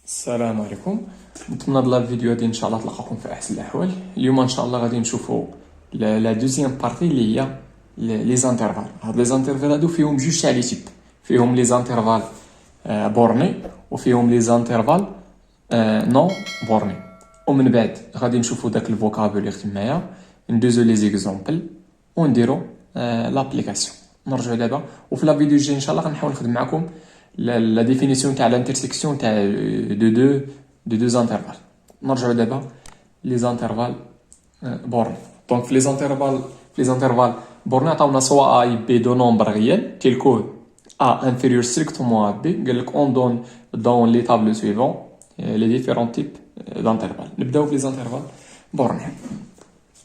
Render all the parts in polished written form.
السلام عليكم. نتمنى بلا الفيديو هادي ان شاء الله تلقاكم في احسن الاحوال. اليوم ان شاء الله غادي نشوفوا لا دوزيام بارتي اللي هي لي زانترفال. هاد لي زانترفال هادو فيهم جوج تاع لي تيب، فيهم لي زانترفال بورني وفيهم لي زانترفال نو بورني. ومن بعد غادي نشوفوا داك الفوكابولير تمايا، ندوزو لي زيكزامبل ونديرو لابليكاسيون. نرجعوا دابا وفي لا فيديو الجاي ان شاء الله غنحاول نخدم معكم la définition تاع l'intersection تاع de deux intervalles. نرجعوا دابا les intervalles bornés. Donc les intervalles bornés عطاونا soit a et b de nombre réel tel que a inférieur strictement à b. قال لك on donne dans les tables suivantes les différents types d'intervalles. نبداو في les intervalles bornés.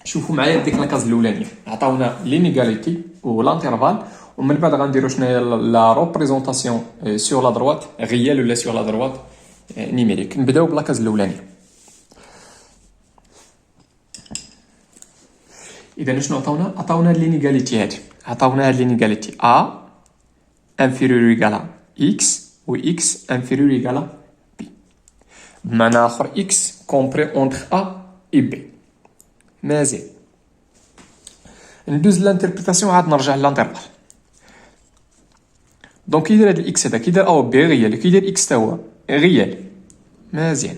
شوفوا معايا ديك لاكاز الاولانيه عطاونا لينيغاليتي والانترفال، ومن بعد غنديرو شناهي لا ريبريزونطاسيون سور لا دروات ريال ولا سور لا دروات نيميريك. نبداو بلاكاز الاولانيه. اذا شنو عطاونا لينيغاليتي هادي، عطاونا هاد لينيغاليتي a inférieur égal à x و x inférieur égal à b. بمعنى اخر x compris entre a et b. مزيان ندوز لانتربريتاسيون عاد نرجع للانترفال. دونك كي يدير هاد الاكس هذا كيدير او بي ريال، كي يدير اكس تا هو ريال. مزيان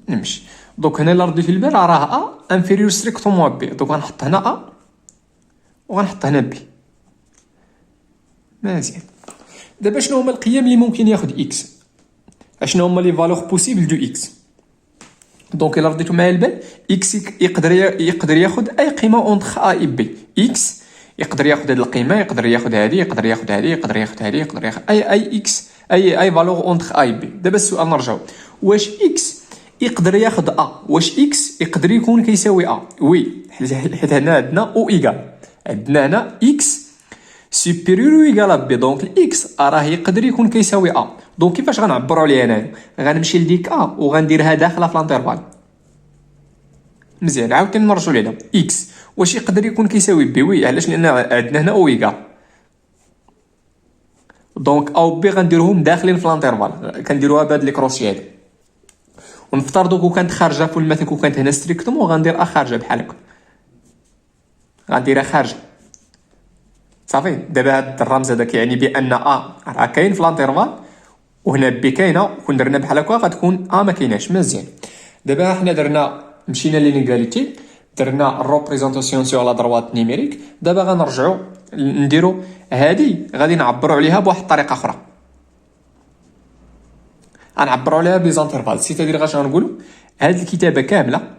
نمشي. دونك هنا لا ردي في البال راه ا انفيريور ستريكتومون بي، دونك غنحط هنا ا وغنحط هنا بي. مزيان دابا شنو هما القيم اللي ممكن ياخد اكس؟ اشنو هما لي فالور بوسيبل دو اكس؟ دونك الا رديتو معايا البال اكس يقدر ياخد اي قيمه اونتر ا اي بي. اكس يقدر ياخد هاد القيمه، يقدر ياخد هادي، يقدر ياخد هادي، يقدر ياخد هادي، يقدر ياخد اي اكس، اي فالور اونتر اي بي. دابا السؤال نرجعو، واش اكس يقدر ياخد ا؟ واش اكس يقدر يكون كيساوي ا؟ وي، حيت هنا عندنا او ايكال، عندنا هنا اكس سوبيريور ايكال بي، دونك الاكس راه يقدر يكون كيساوي ا. دونك كيفاش غنعبروا عليه انايا؟ غنمشي لديك ا وغنديرها داخله في الانترفال. مزيان عاوتاني نرجعوا ليها اكس واش يقدر يكون كيساوي بي؟ وي، علاش؟ لان عندنا هنا او ايكال، دونك او بي غنديروهم داخلين في الانترفال. كنديروها بهاد لي كروشي هادي، ونفترضوا كون كانت خارجه في المثل، كون كانت هنا ستريكتومون غندير ا خارجه بحال هكا، غنديرها خارجه صافي. دابا هاد الرمز هذا كيعني بان ا راه كاين في الانترفال، وهنا بي كاينه، كون درنا بحال هكا غتكون ا ما كايناش. مزيان دابا حنا درنا مشينا لينيغاليتي، درنا الريبريزونطاسيون سور لا دروات نيميريك. دابا غنرجعوا نديروا هادي، غادي نعبروا عليها بواحد الطريقه اخرى، غنعبروا عليها بليزانترفال. سيتادير اش غنقولوا؟ هاد الكتابه كامله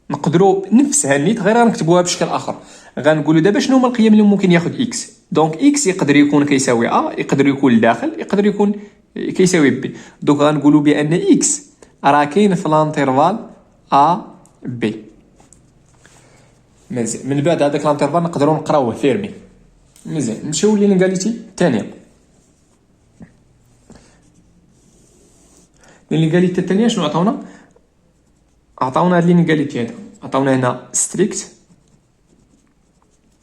نقدروا نفسها نيت، غير غنكتبوها بشكل اخر. غنقولوا دابا شنو هما القيم اللي ممكن ياخذ اكس. دونك اكس يقدر يكون كيساوي ا، يقدر يكون داخل، يقدر يكون كيساوي بي. دونك غنقولوا بان اكس راه كاين في الانترفال ا بي. مزيان من بعد هذاك الانترفال نقدروا نقراوه فيرمي. مزيان نمشيو لينيغاليتي الثانيه. لينيغاليتي الثانيه شنو عطاونا؟ عطاونا هاد لينيغاليتي هذا، عطاونا هنا ستريكت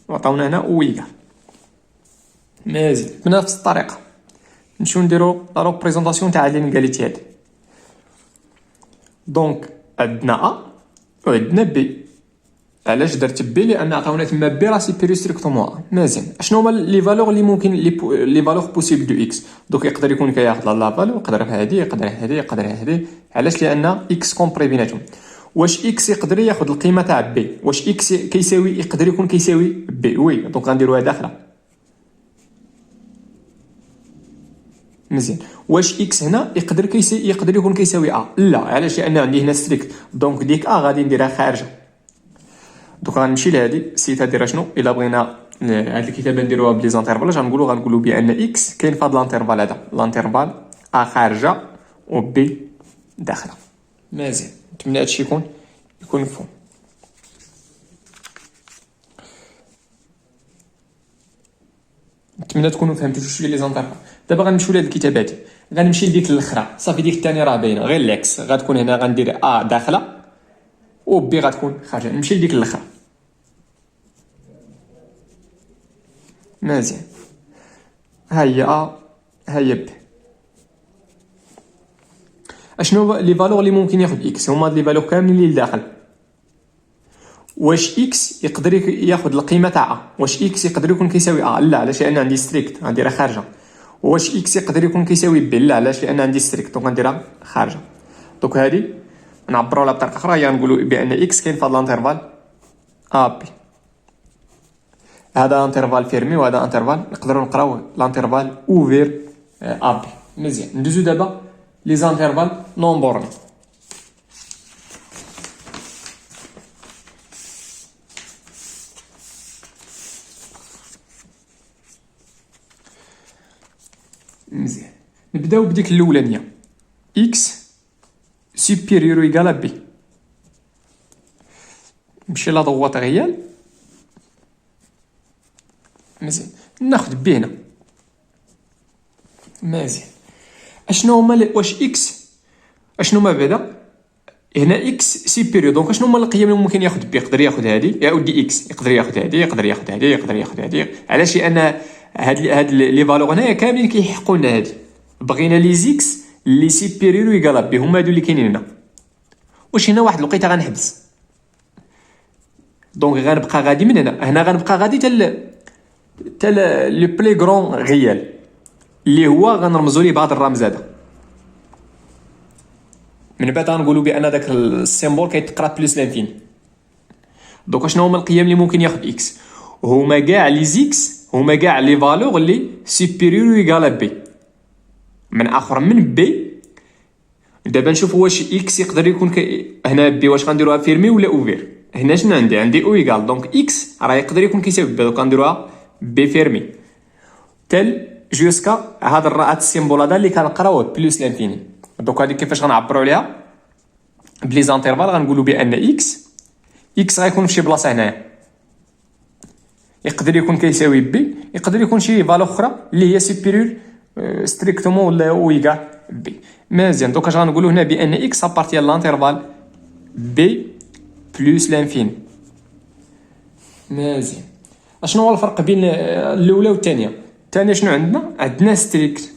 وعطاونا هنا اويغال. مزيان بنفس الطريقه نمشيو نديرو لا ريبريزونطاسيون تاع لينيغاليتي هادي. دونك عندنا ا وعندنا بي. علاش درت بي؟ لان عطاونا تما بي راه سيبيريور ستريكتومون. مزيان اشنو هما لي فالور اللي ممكن لي فالور بوسيبل دو اكس؟ دونك يقدر يكون كياخذ لا فالور، يقدر هادي، يقدر هادي، يقدر هادي. علاش؟ لان اكس كومبري بيناتهم. واش اكس يقدر ياخذ القيمه تاع بي؟ واش اكس كيساوي يقدر يكون كيساوي بي؟ وي، دونك غنديروها داخله. مزيان واش اكس هنا يقدر يكون كيساوي ا؟ لا، علاش؟ لان عندي هنا ستريكت، دونك ديك ا غادي نديرها خارجه. دونك غنمشي لهادي، سيتادير شنو؟ الا بغينا هاد الكتابه نديروها بلي زانترفال، غنقولوا بان اكس كاين في هاد الانترفال هذا، الانترفال ا خارجه و بي داخله. مزيان نتمنى هادشي يكون مفهوم. نتمنى تكونوا فهمتوا شويه لي زانترفال. دابا غنمشيو لهاد الكتابه هادي، غنمشي لديك الاخرى صافي. ديك الثانيه راه باينه، غير الاكس غتكون هنا، غندير ا داخله و بي غتكون خارجه. نمشي لديك الاخرى. مزيان ها هي ا ها هي بي. اشنو لي فالور اللي ممكن ياخذ اكس؟ هما لي فالور كاملين اللي لداخل. واش اكس يقدر ياخذ القيمه تاع ا؟ واش اكس يقدر يكون كيساوي ا؟ لا، علاش؟ لان عندي ستريكت غنديرها خارجه. واش اكس يقدر يكون كيساوي بي؟ لا، علاش؟ لان عندي ستريكت دونك غنديرها خارجه. دونك هذه نعبروا لها بطريقه اخرى، هي نقولوا بان اكس كاين في هذا الانترفال ا بي. هذا انترفال فيرمي وهذا انترفال نقدروا نقراوه الانترفال اوفير ا بي. مزيان، ندوزو دابا لي زانترفال نون بورني. مزيان، نبداو بديك الاولانيه اكس سوبيريور ايكال بي. نمشي لا ضغوط غيال. مزيان، ناخذ بي هنا. مزيان، اشنو هما واش اكس اشنو ما بعدا هنا اكس سوبيريور، دونك اشنو هما القيم اللي ممكن ياخذ بي؟ يقدر ياخذ هذه يا ودي اكس، يقدر ياخذ هذه، يقدر ياخذ هذه، يقدر ياخذ هذه. علاش؟ لان هاد لي فالور هنايا كاملين كيحقوا لنا هذه. بغينا لي زيكس لي سوبيريور ايكال بي، هما هادو اللي كاينين هنا. واش هنا واحد الوقيته غنحبس، دونك غنبقى غادي من هنا غنبقى غادي تال لو بلي غرون غيال اللي هو غنرمزوا ليه بهذا الرمز هذا. من بعد غنقولوا بان داك السيمبول كيتقرا بلس لانفيني. دونك شنو هما القيم اللي ممكن ياخذ اكس؟ هما كاع لي زيكس، هما كاع لي فالور اللي سوبيريور ايكال بي. من اخر من بي دابا نشوف واش اكس يقدر يكون هنا بي واش غنديروها فيرمي ولا اوفير. هنا شنو عندي او ايكال، دونك اكس راه يقدر يكون كيساوي بي، دونك غنديروها بي فيرمي تل جوسكا هاد السيمبول هذا اللي كنقراوه بلس لانفيني. دونك هذه كيفاش غنعبروا عليها؟ بلي زانترفال غنقولوا بان اكس غيكون في شي بلاصه هنايا، يقدر يكون كيساوي بي، يقدر يكون شي فالور اخرى اللي هي سوبيريور ستريكتومون ولا او ايكال بي. مزيان، دونك اش غنقولوا هنا بان اكس ابارتي لانترفال بي بلس لانفيني. مزيان، اشنو هو الفرق بين الاولى والثانيه؟ الثانيه شنو عندنا ستريكت.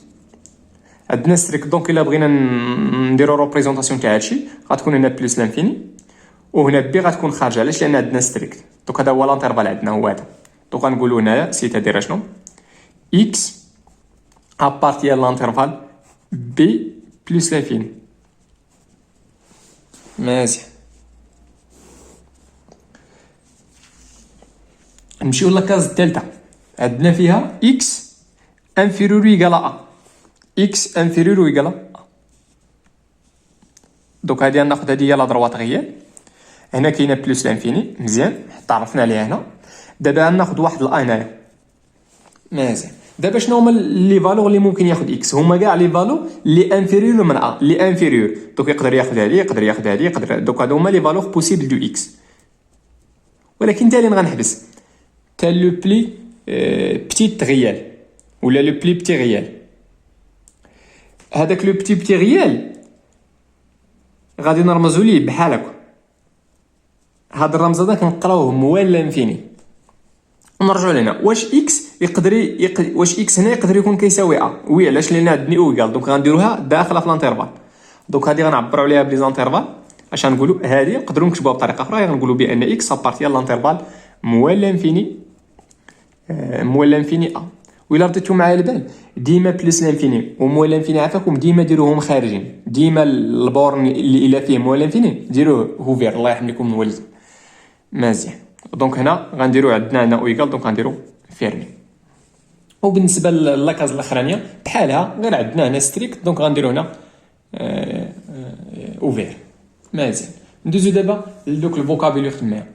دونك الا بغينا نديرو ريبريزونطاسيون تاع هادشي غتكون هنا بلس لانفيني وهنا بي غتكون خارجه. علاش؟ لان عندنا ستريكت. دونك هذا هو الانترفال عندنا هو هذا. دونك غنقولوا هنايا سيتادير شنو اكس ابارتي لانترفال بي بلس لانفيني. مزيان، نمشيو لاكاز الثالثه. عندنا فيها اكس انفيريور ايكال ا. اكس انفيريور ايكال ا. دونك هادي ناخذ هادي هي لا دروات غيال. هنا كاينه بلس لانفيني. مزيان، تعرفنا عليها هنا. دابا ناخذ واحد الاي هنايا. مزيان، دابا شنو هما لي فالور اللي ممكن ياخذ اكس؟ هما كاع لي فالور لي انفيريور من ا، لي انفيريور. دونك يقدر ياخذ هادي، يقدر ياخذ هادي، يقدر. دونك هادو هما لي فالور بوسيبل دو اكس. ولكن تالي غنحبس تال لو بلي بتيت ريال ولا لو بلي بتي ريال. هذاك لو بتي ريال غادي نرمزو ليه بحال هكا. هذا الرمز هذا كنقراوه موال لانفيني. ونرجعوا لهنا واش اكس واش اكس هنا يقدر يكون كيساوي ا؟ وي، علاش؟ لان عندني او ايكال، دونك غنديروها داخله في الانترفال. دونك هذه غنعبروا عليها بلي زانترفال. اش غنقولوا؟ هذه نقدروا نكتبوها بطريقه اخرى، غنقولوا بان اكس ابارتي لانترفال موال لانفيني ا. وإلا رديتو معايا البال ديما بلس لانفيني وموال لانفيني عافاكم ديما ديروهم خارجين. ديما البورن اللي الا فيه موال لانفيني ديروه اوفير. الله يرحم لكم الوالد. مزيان، دونك هنا غنديرو عندنا هنا او ايكال، دونك غنديرو فيرمي. وبالنسبه لاكاز الاخرانيه بحالها غير عندنا هنا ستريكت، دونك غنديرو هنا اوفير. مزيان، ندوزو دابا لدوك الفوكابيلير خدمناها.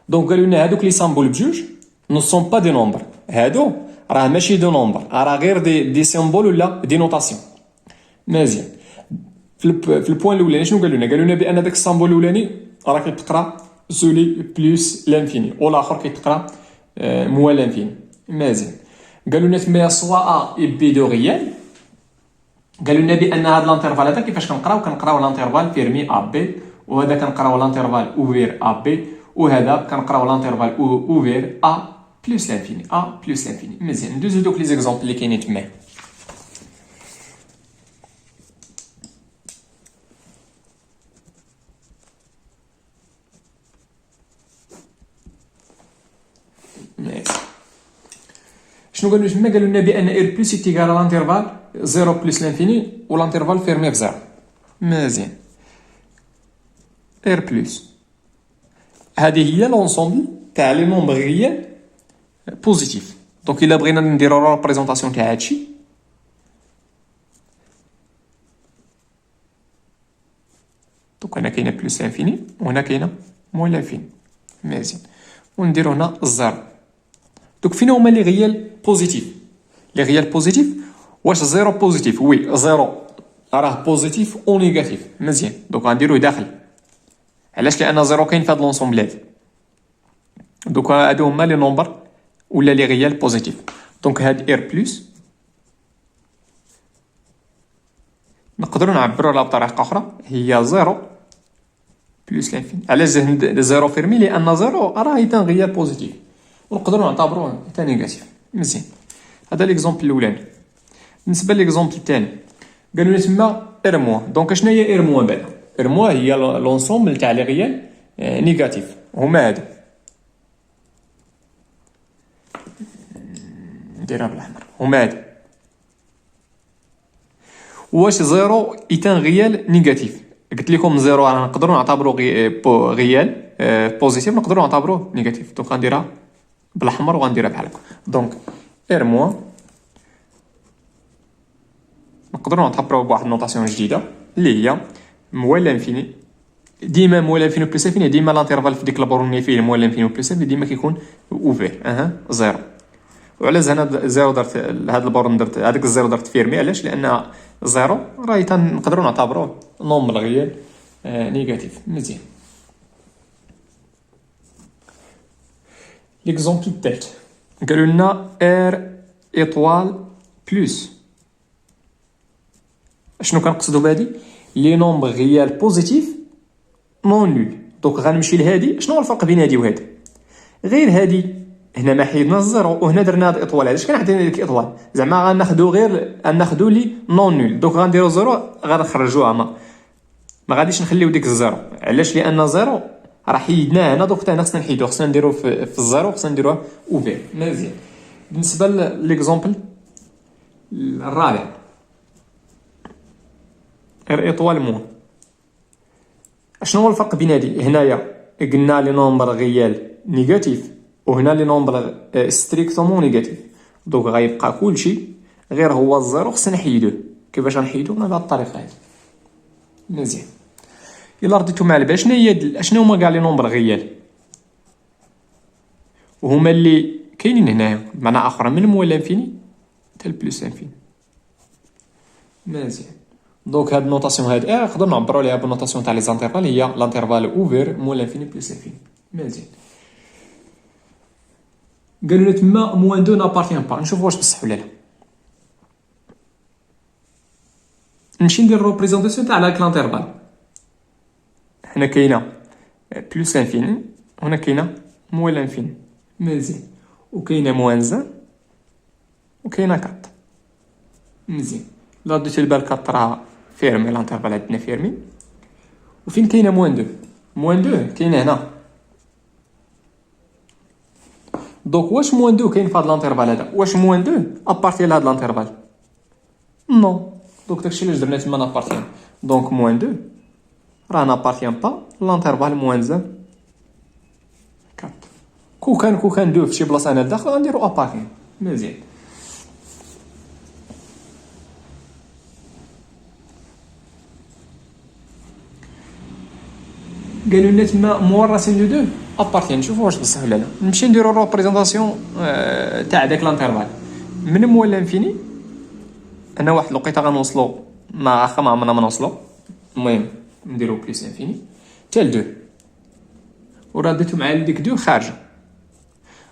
دونك قالوا لنا هادوك لي سامبول بجوج نو سون با دي نومبر. هادو راه ماشي دو نومبر، راه غير دي سيمبول ولا دي نوتاسيون. مزيان، في البوان الاولاني شنو قالوا لنا؟ قالوا لنا بان داك السامبول الاولاني راه كيتقرا سولي بلس لانفيني والاخر كيتقرا موال لانفيني. مزيان، قالوا لنا تما سوا ا اي بي دو ريال. قالوا لنا بان هذا الانترفال هذا كيفاش كنقراو الانترفال فيرمي ا بي، وهذا كنقراو الانترفال اوفير ا بي، وهذا كنقراو الانترفال اوفير ا بلس لانفيني ا بلس لانفيني. مزيان ندوزو دوك لي زيكزامبل اللي كاينين تما. شنو قالوا تما؟ قالوا لنا بان ار بلس ايتيغال على لانترفال 0 بلس لانفيني والانترفال فيرمي في 0. مزيان ار بلس هذه هي لونسومبل تاع لي نومبر ريال بوزيتيف. دونك الا بغينا نديرو ريبريزونطاسيون تاع هادشي، دونك هنا كاينه بلس لانفيني وهنا كاينه موان لانفيني. مزيان ونديرو هنا الزيرو. دونك فين هما لي ريال بوزيتيف؟ لي ريال بوزيتيف واش زيرو بوزيتيف؟ وي زيرو راه بوزيتيف او نيجاتيف. مزيان دونك غنديروه داخل. علاش؟ لان زيرو كاين في هاد لونسومبل هادي. دونك هادو هما لي نومبر ولا لي ريال بوزيتيف. دونك هاد ار بلس نقدروا نعبروا على بطريقه اخرى، هي زيرو بلس لانفيني. علاش زيرو فيرمي؟ لان زيرو راه ايتان ريال بوزيتيف ونقدروا نعتبروه ايتان نيجاتيف. مزيان هذا ليكزومبل الاولاني. بالنسبه ليكزومبل الثاني قالوا لنا تما ار موان. دونك شنو هي ار موان بعدا؟ ار موان هي لونسومبل تاع لي ريال نيجاتيف هما هادو. نديرها بالاحمر هما هادو. واش زيرو ايتان ريال نيجاتيف؟ قلت لكم زيرو راه نقدروا نعتبروه ريال بوزيتيف، نقدروا نعتبروه نيجاتيف. دونك غنديرها بالاحمر وغنديرها بحال هكا. دونك ار موان نقدروا نعتبروه بواحد النوطاسيون جديده اللي هي موال لانفيني. ديما موال لانفيني بلس انفيني ديما لانترفال في ديك البورني فيه موال لانفيني بلس انفيني ديما كيكون اوفير زيرو. وعلاش هنا زيرو درت هاد البورن درت هذاك الزيرو درت فيرمي؟ علاش؟ لان زيرو راهي تنقدروا نعتبروه نومبر ريال نيجاتيف. مزيان ليكزومبل الثالث قالوا لنا ار ايطوال بلس. شنو كنقصدوا بهادي؟ لي نومبر ريال بوزيتيف نون نول. دونك غنمشي لهادي. شنو هو الفرق بين هادي وهادي؟ غير هادي هنا ما حيدنا الزيرو وهنا درنا هاد الاطوال. علاش كنحطينا ديك الاطوال؟ زعما غناخدو غير غناخدو لي نون نول. دونك غنديرو زيرو غنخرجوها، ما غاديش نخليو ديك الزيرو. علاش؟ لان زيرو راه حيدناه هنا. دونك هنا خصنا نحيدو، خصنا نديرو في الزيرو خصنا نديروه اوفير. مزيان بالنسبه ليكزومبل الرابع ار ايطوال موان. شنو هو الفرق بين هادي؟ هنايا قلنا لي نومبر ريال نيجاتيف وهنا لي نومبر ستريكتومون نيجاتيف. دونك غيبقى كلشي غير هو الزيرو خصنا نحيدوه. كيفاش غنحيدوه؟ بهاد الطريقه هادي. مزيان الا رديتو مع البال شنو هما كاع لي نومبر ريال وهما اللي كاينين هنايا بمعنى اخر من موال لانفيني حتى بلس انفيني. مزيان دونك هاد النوطاسيون هاد نقدروا نعبروا عليها بالنوطاسيون تاع لي زانترفال، هي لانترفال اوفير موال لانفيني بلس انفيني. مزيان قالوا لنا تما موان دو نابارتيان با. نشوفوا واش بصح ولا لا. نمشي ندير روبريزونطاسيون تاع هاك لانترفال. هنا كاينه بلس انفيني وهنا كاينه موال انفيني. مزيان وكاينه موان زان وكاينه كات. مزيان لا رديتو البال كات راه فيرمي لانترفال عندنا فيرمي. وفين كاينه موان دو؟ موان دو كاينه هنا. دونك واش موان دو كاين في هاد لانترفال هذا؟ واش موان دو ابارتي لهاد لانترفال؟ نو. دونك داكشي علاش درنا تما نابارتيان. دونك موان دو راه نابارتيان با لانترفال موان زان كات. كون كان دو في شي بلاصه هنا لداخل غنديرو ابارتيان. مزيان قالوا لنا تما موراسين دو دو ابارتيان. نشوفوا واش بصح ولا لا. نمشي نديرو روبريزونطاسيون تاع داك لانترفال من موال لانفيني. انا واحد الوقيته غنوصلو ما عمرنا ما نوصلو. المهم نديرو بلس انفيني حتى ل 2 ورديتو مع ديك 2 خارجه.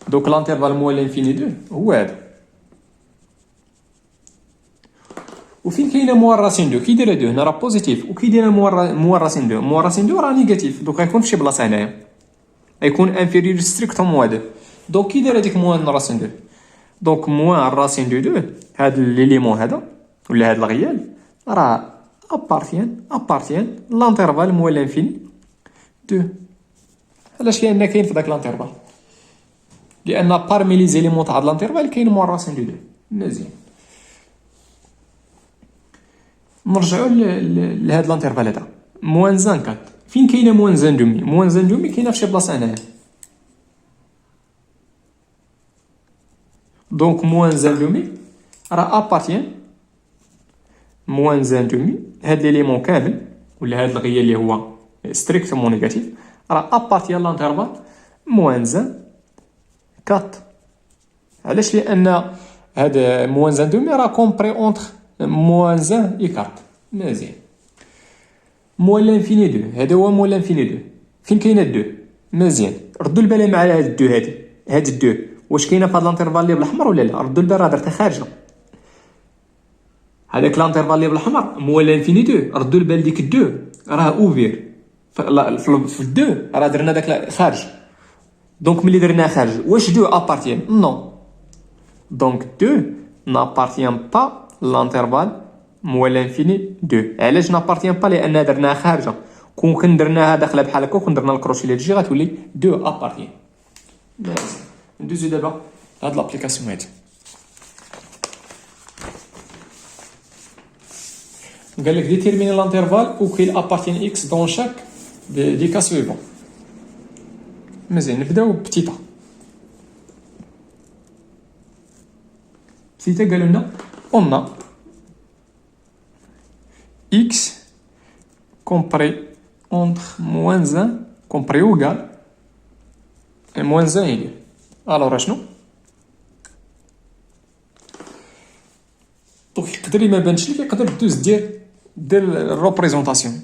دوك لانترفال موال لانفيني 2 هو هذا. وفين كاينه موال راسين 2 كي دايره 2 هنا راه بوزيتيف وكي دايره موال راسين 2 موال راسين 2 راه نيجاتيف. دوك غيكون فشي بلاصه هنايا غيكون انفيريور ستريكتومون 2. دونك كي داير هذيك موان راسين دو، دونك موان راسين دو هاد ليليمون هذا ولا هاد الغيال راه ابارتيان لانترفال موان لانفيني دو. علاش؟ لان كاين في داك لانترفال، لان بارمي لي زيليمون تاع لانترفال كاين موان راسين دو. مزيان، نرجعوا لهاد لانترفال هذا موان زان 4. فين كاينه موان زان دومي؟ موان زان دومي كاينه فشي بلاصه هنايا. دونك موان زان دومي راه ابارتيان موان زان دومي، هاد ليليمون كامل ولا هاد الغيال اللي هو ستريكتومون نيجاتيف راه ابارتيان لانترفال موان زان 4. علاش؟ لان هاد موان زان دومي راه كومبري اونتر موان زان اي 4. مزيان، موان لانفيني دو هذا هو موان لانفيني دو. فين كاينه دو؟ مزيان، ردوا البال مع هاد الدو هادي، هاد الدو واش كاينه في هاد لانترفال اللي بالاحمر ولا لا؟ ردوا البال راه درتها خارجه. هذاك لانترفال اللي بالاحمر موان لانفيني دو، ردوا البال ديك الدو راه اوفير في الدو راه درنا داك خارج. دونك ملي درناه خارج واش دو ابارتيان؟ نو، دونك دو نابارتيان با لانترفال موان لانفيني دو. علاش نابارتيان با؟ لان درناها خارجه. كون كن درناها داخله بحال هكا كون درنا الكروشي اللي تجي غتولي دو ابارتيان. ندوزو دابا هاد لابليكاسيون هادي. قال لك ديتيرميني لانترفال او كيل ابارتيان اكس دون شاك دي كا سويفون. مزيان، نبداو بتيتا. بتيتا قالوا لنا اون x compris entre moins 1 compris ou égal et moins 1 égal. Alors اشنو؟ دونك يقدر ما بانش لك، يقدر دوز دير الريبريزونطاسيون.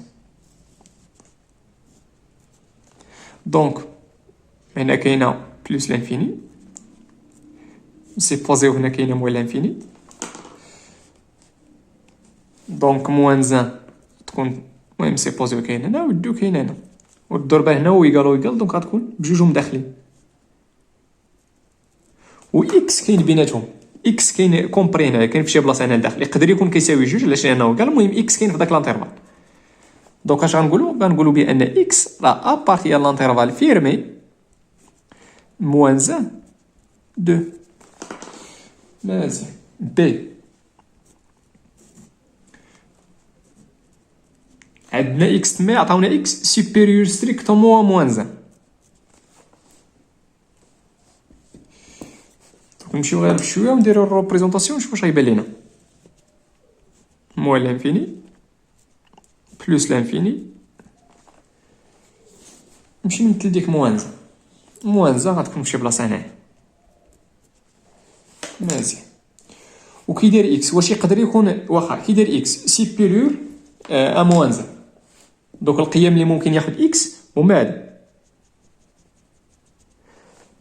دونك هنا كاينه بلس لانفيني، سيبوزيو هنا كاينه موان لانفيني، دونك موان 1 تكون المهم سيبوزيو كاين هنا والدو كاين هنا والضربه هنا ويقال دونك غتكون بجوجهم داخلين. و اكس كاين بيناتهم، اكس كاين كومبري هنا كاين في شي بلاصه هنا لداخل، يقدر يكون كيساوي جوج علاش لانه قال المهم اكس كاين في داك لانترفال. دونك اش غنقولوا بان اكس راه ابارتيان لانترفال فيرمي موان 1 2. مزيان، بي عندنا اكس تما عطاونا اكس سوبيريور ستريكتومون موان 1. نمشيو غير بشويه ونديرو الريبريزونطاسيون نشوفو واش غيبان لينا. موان لانفيني بلس لانفيني، نمشي نمثل ديك موان 1 غتكون فشي بلاصه هنايا. مزيان، وكي داير اكس واش يقدر يكون واخا كي داير اكس سوبيريور ا موان 1. دوك القيم اللي ممكن ياخد اكس هما هادو.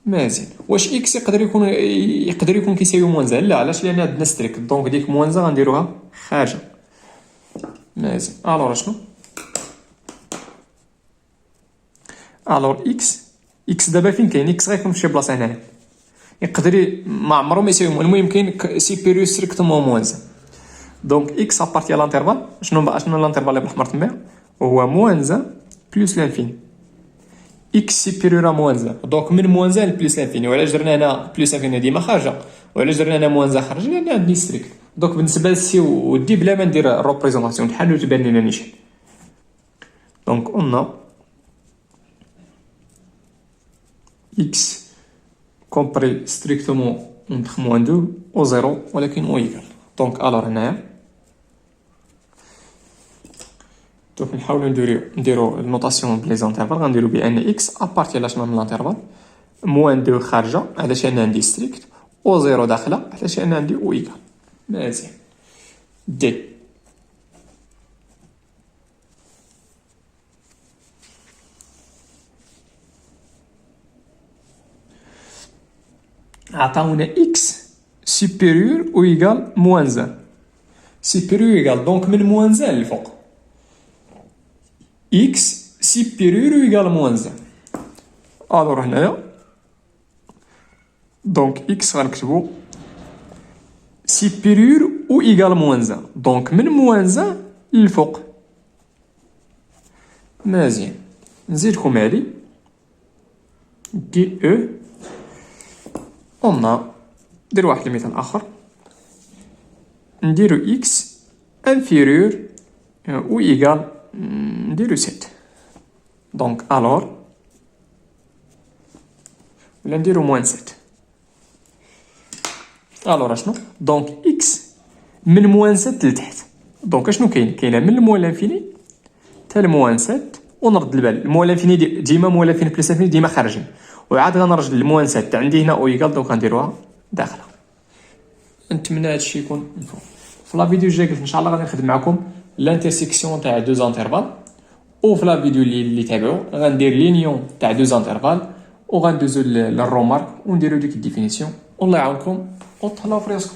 مزيان، واش اكس يقدر يكون كيساوي موان 1؟ لا، علاش؟ لان عندنا ستريك، دونك ديك موان 1 غنديروها خارجه. مزيان، الوغ شنو؟ الوغ اكس دابا فين كاين اكس غيكون في شي بلاصه هنايا، يقدر ما عمرو ما يساوي موان، المهم كاين سوبيريور ستريكتومون موان 1. دونك اكس ابارتي لانترفال شنو لانترفال اللي بالاحمر تما هو موان 1 بلس لانفيني. اكس سوبيريور ا موان 1، دونك من موان 1 بلس لانفيني. وعلاش درنا هنا بلس لانفيني ديما خارجه؟ وعلاش درنا هنا موان 1 خارجه؟ لان عندي ستريكت. دونك بالنسبه للسي ودي بلا ما ندير الريبريزونطاسيون بحال تبان لنا نيشان. دونك اون اكس كومبري ستريكتومون entre موان 2 و 0 ولكن او ايكال. دونك الوغ هنايا دونك نحاولو نديرو النوطاسيون بلي زانترفال. غنديرو بان اكس ابارتي لا شنو من لانترفال موان 2 خارجه علاش انا عندي ستريكت، او 0 داخله علاش انا عندي او ايكال. مزيان، دي عطاونا اكس سوبيريور او ايكال موان 1. سوبيريور ايكال دونك من موان 1 للفوق، اكس سوبيريور او ايكال موان 1. الوغ هنايا دونك اكس غنكتبو سيبيريور او ايغال موان زان، دونك من موان زان للفوق. مزيان، نزيدكم هادي دي او قلنا ندير واحد المثال اخر، نديرو اكس انفيريور او ايغال نديرو 7. دونك الور ولا نديرو موان 7. الور اشنو؟ دونك اكس من موان 7 لتحت، دونك اشنو كاينه من الموان لانفيني حتى الموان 7. ونرد البال الموان لانفيني ديما موان لانفيني بلس انفيني ديما خارجين، وعاد غنرجع للموان 7 عندي هنا او ايكال، دونك غنديروها داخله. نتمنى هادشي يكون مفهوم. في لا فيديو الجاي قلت ان شاء الله غادي نخدم معكم لانترسيكسيون تاع دو زانترفال، و في لا فيديو اللي تابعوا غندير لينيون تاع دو زانترفال، وغندوزو للرومارك ونديرو ديك الديفينيسيون. والله يعاونكم وتهلاو في راسكم.